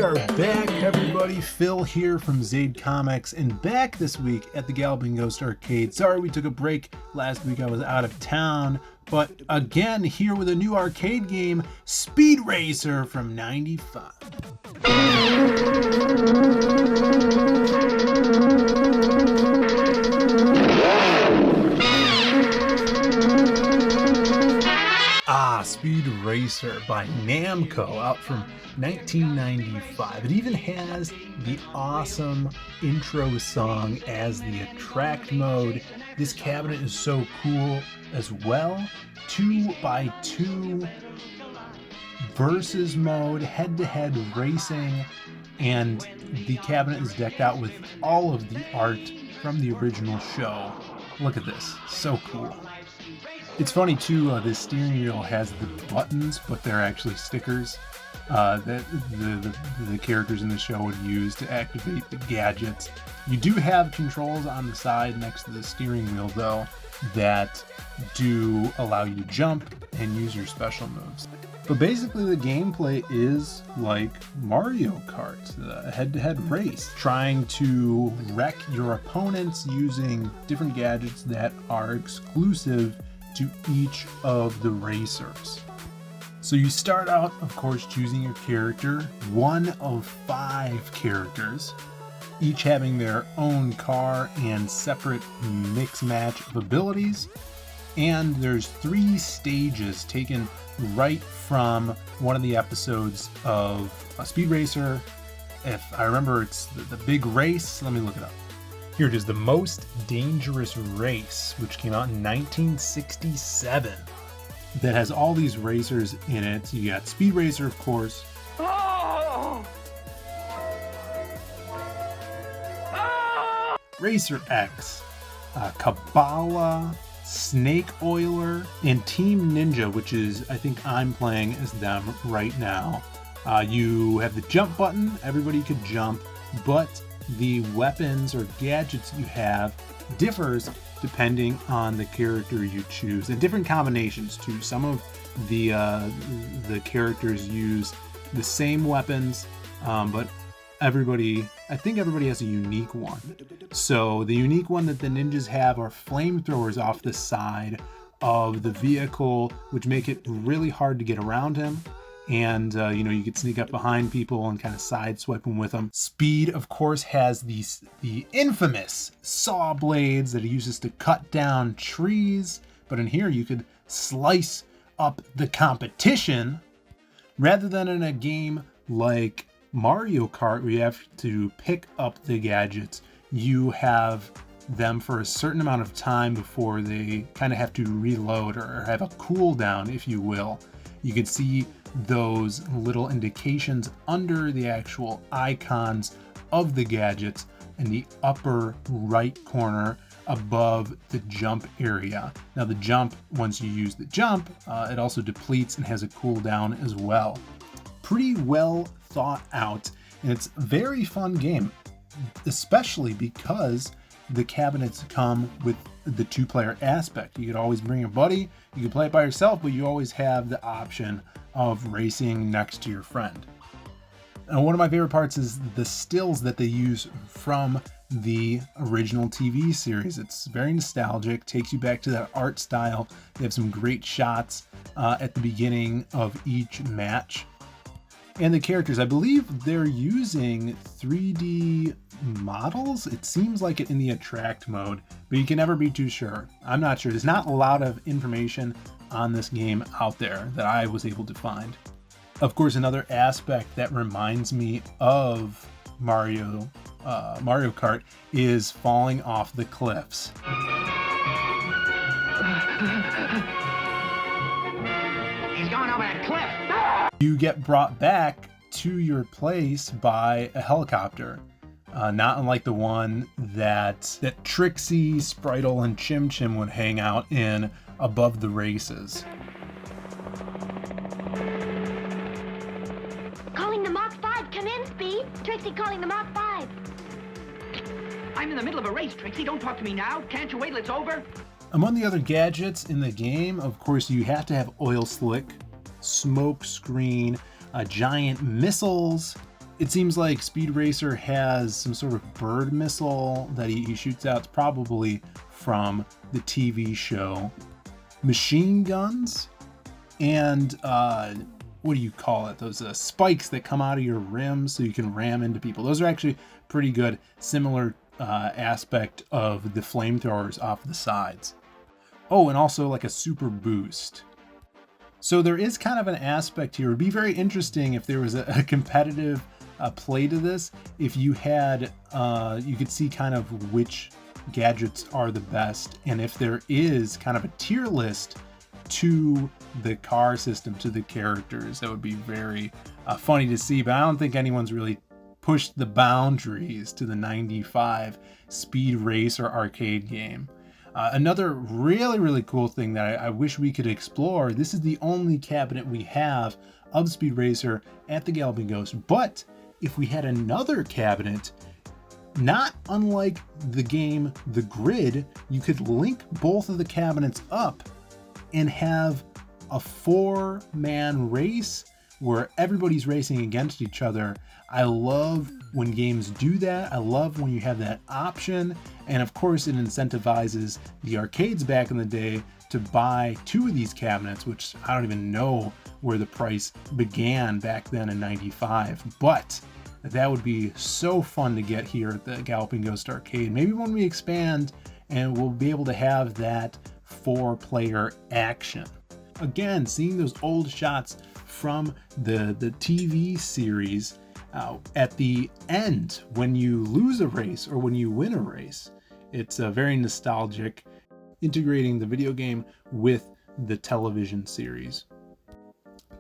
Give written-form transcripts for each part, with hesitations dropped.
are back, everybody. Phil here from Zaid Comics, and back this week at the Galloping Ghost Arcade. Sorry we took a break. Last week I was out of town, but again here with a new arcade game, Speed Racer from '95. Speed Racer by Namco, out from 1995. It even has the awesome intro song as the attract mode. This cabinet is so cool as well. 2x2 versus mode, head-to-head racing, and the cabinet is decked out with all of the art from the original show. Look at this, so cool. It's funny too, the steering wheel has the buttons, but they're actually stickers that the characters in the show would use to activate the gadgets. You do have controls on the side next to the steering wheel though that do allow you to jump and use your special moves. But basically the gameplay is like Mario Kart, a head-to-head race, trying to wreck your opponents using different gadgets that are exclusive to each of the racers. So you start out, of course, choosing your character, one of 5 characters, each having their own car and separate mix match of abilities. And there's 3 stages taken right from one of the episodes of Speed Racer. If I remember, it's the big race. Let me look it up. Here it is, The Most Dangerous Race, which came out in 1967. That has all these racers in it. You got Speed Racer, of course. Oh! Oh! Racer X, Kabbalah, Snake Oiler, and Team Ninja, which is, I think I'm playing as them right now. You have the jump button. Everybody could jump, but the weapons or gadgets you have differs depending on the character you choose, and different combinations too. Some of the characters use the same weapons, but I think everybody has a unique one. So the unique one that the ninjas have are flamethrowers off the side of the vehicle, which make it really hard to get around him. And, you could sneak up behind people and kind of sideswipe them with them. Speed, of course, has the infamous saw blades that he uses to cut down trees. But in here, you could slice up the competition. Rather than in a game like Mario Kart, where you have to pick up the gadgets, you have them for a certain amount of time before they kind of have to reload or have a cooldown, if you will. You can see those little indications under the actual icons of the gadgets in the upper right corner above the jump area. Now the jump, once you use the jump, it also depletes and has a cooldown as well. Pretty well thought out, and it's a very fun game, especially because the cabinets come with the 2-player aspect. You could always bring a buddy, you can play it by yourself, but you always have the option of racing next to your friend. And one of my favorite parts is the stills that they use from the original TV series. It's very nostalgic, takes you back to that art style. They have some great shots at the beginning of each match. And the characters, I believe they're using 3D models. It seems like it in the attract mode, but you can never be too sure. I'm not sure. There's not a lot of information on this game out there that I was able to find. Of course, another aspect that reminds me of Mario Kart is falling off the cliffs. He's going over that cliff. You get brought back to your place by a helicopter, not unlike the one that Trixie, Spritle, and Chim Chim would hang out in above the races. Calling the Mach 5, come in, Speed. Trixie calling the Mach 5. I'm in the middle of a race, Trixie. Don't talk to me now. Can't you wait till it's over? Among the other gadgets in the game, of course, you have to have oil slick, smoke screen, giant missiles, It seems like Speed Racer has some sort of bird missile that he shoots out. It's probably from the TV show. Machine guns and what do you call it? Those spikes that come out of your rims so you can ram into people. Those are actually pretty good. Similar aspect of the flamethrowers off the sides. Oh, and also like a super boost. So there is kind of an aspect here. It would be very interesting if there was a competitive play to this. If you had, you could see kind of which gadgets are the best, and if there is kind of a tier list to the car system, to the characters, that would be very funny to see. But I don't think anyone's really pushed the boundaries to the 95 Speed Racer arcade game. Another really cool thing that I wish we could explore, this is the only cabinet we have of Speed Racer at the Galloping Ghost, but if we had another cabinet, not unlike the game The Grid, you could link both of the cabinets up and have a 4-man race where everybody's racing against each other. I love when games do that. I love when you have that option. And of course, it incentivizes the arcades back in the day to buy 2 of these cabinets, which I don't even know where the price began back then in 95. But that would be so fun to get here at the Galloping Ghost Arcade. Maybe when we expand and we'll be able to have that 4-player action. Again, seeing those old shots from the TV series at the end when you lose a race or when you win a race. It's very nostalgic, integrating the video game with the television series.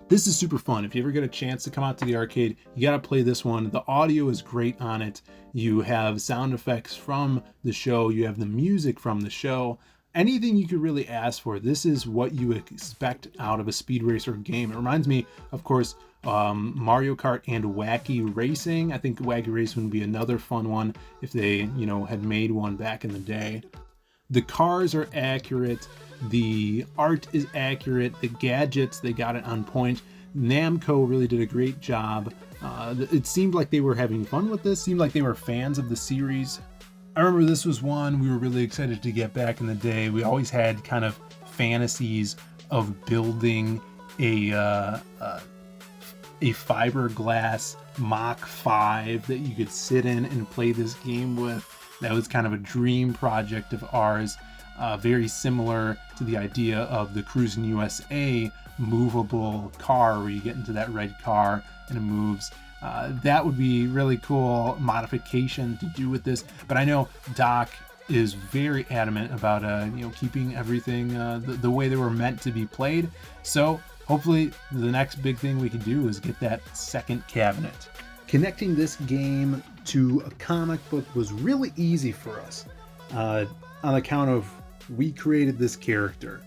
This is super fun. If you ever get a chance to come out to the arcade, you got to play this one. The audio is great on it. You have sound effects from the show. You have the music from the show. Anything you could really ask for. This is what you expect out of a Speed Racer game. It reminds me, of course, Mario Kart and Wacky Racing. I think Wacky Racing would be another fun one if they, had made one back in the day. The cars are accurate. The art is accurate. The gadgets, they got it on point. Namco really did a great job. It seemed like they were having fun with this. Seemed like they were fans of the series. I remember this was one we were really excited to get back in the day. We always had kind of fantasies of building a fiberglass Mach 5 that you could sit in and play this game with. That was kind of a dream project of ours. Very similar to the idea of the Cruisin' USA movable car where you get into that red car and it moves. That would be really cool modification to do with this. But I know Doc is very adamant about keeping everything the way they were meant to be played. So hopefully the next big thing we can do is get that second cabinet. Connecting this game to a comic book was really easy for us on account of we created this character.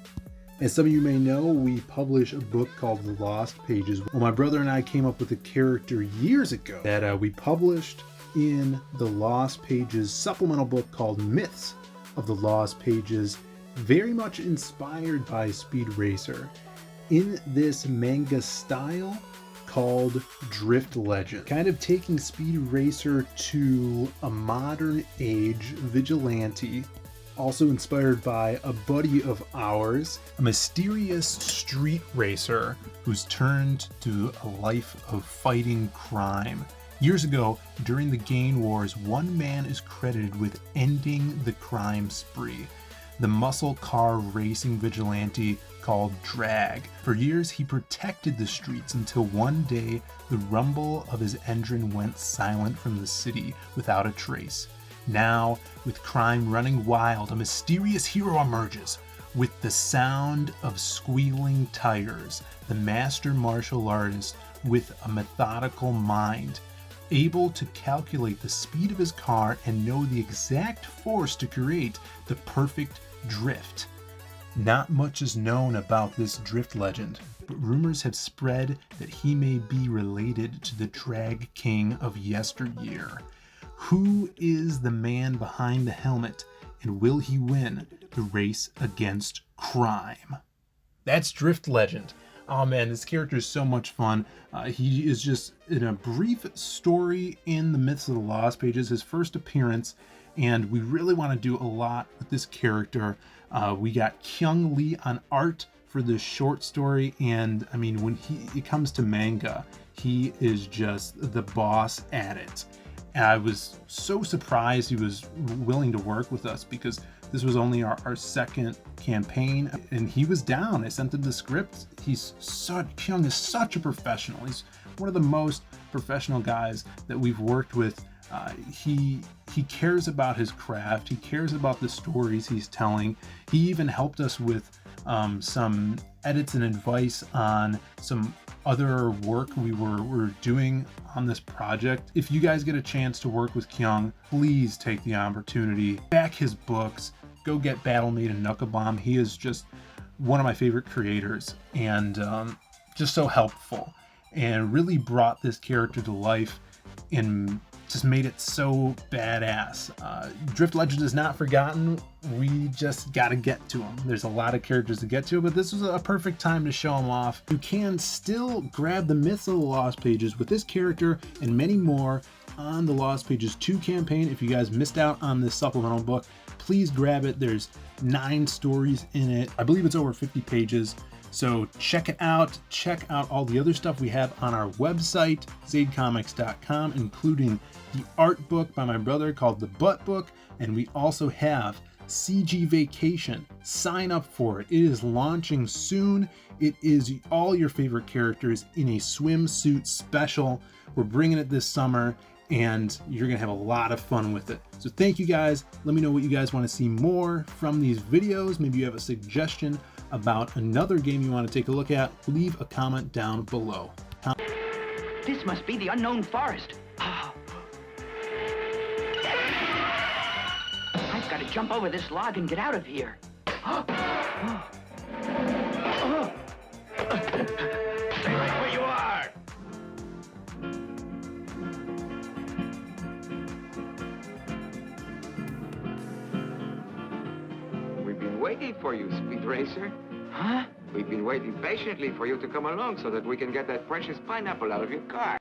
As some of you may know, we publish a book called The Lost Pages. Well, my brother and I came up with a character years ago that we published in the Lost Pages supplemental book called Myths of the Lost Pages, very much inspired by Speed Racer, in this manga style called Drift Legend. Kind of taking Speed Racer to a modern age vigilante, also inspired by a buddy of ours, a mysterious street racer who's turned to a life of fighting crime. Years ago, during the gang wars, one man is credited with ending the crime spree. The muscle car racing vigilante called Drag. For years, he protected the streets until one day the rumble of his engine went silent from the city without a trace. Now, with crime running wild, a mysterious hero emerges. With the sound of squealing tires, the master martial artist with a methodical mind, able to calculate the speed of his car and know the exact force to create the perfect drift. Not much is known about this drift legend, but rumors have spread that he may be related to the drag king of yesteryear. Who is the man behind the helmet, and will he win the race against crime? That's Drift Legend. Oh man, this character is so much fun. He is just in a brief story in the Myths of the Lost Pages, his first appearance, and we really want to do a lot with this character. We got Kyung Lee on art for this short story, and I mean, when it comes to manga, he is just the boss at it. And I was so surprised he was willing to work with us, because this was only our second campaign, and he was down. I sent him the script. Kyung is such a professional. He's one of the most professional guys that we've worked with. He cares about his craft. He cares about the stories he's telling. He even helped us with some edits and advice on some other work we were doing on this project. If you guys get a chance to work with Kyung, please take the opportunity. Back his books. Go get Battle Made in Nuka-Bomb. He is just one of my favorite creators, and just so helpful, and really brought this character to life and just made it so badass. Drift Legend is not forgotten. We just gotta get to him. There's a lot of characters to get to, but this was a perfect time to show him off. You can still grab the Myths of the Lost Pages with this character and many more on the Lost Pages 2 campaign. If you guys missed out on this supplemental book, please grab it. There's 9 stories in it. I believe it's over 50 pages. So check it out. Check out all the other stuff we have on our website, zadecomics.com, including the art book by my brother called The Butt Book. And we also have CG Vacation. Sign up for it. It is launching soon. It is all your favorite characters in a swimsuit special. We're bringing it this summer, and you're gonna have a lot of fun with it. So thank you guys. Let me know what you guys want to see more from these videos. Maybe you have a suggestion about another game you want to take a look at. Leave a comment down below. This must be the unknown forest. Oh. I've got to jump over this log and get out of here. Stay right where you are! We've been waiting for you, Speed Racer. Huh? We've been waiting patiently for you to come along so that we can get that precious pineapple out of your car.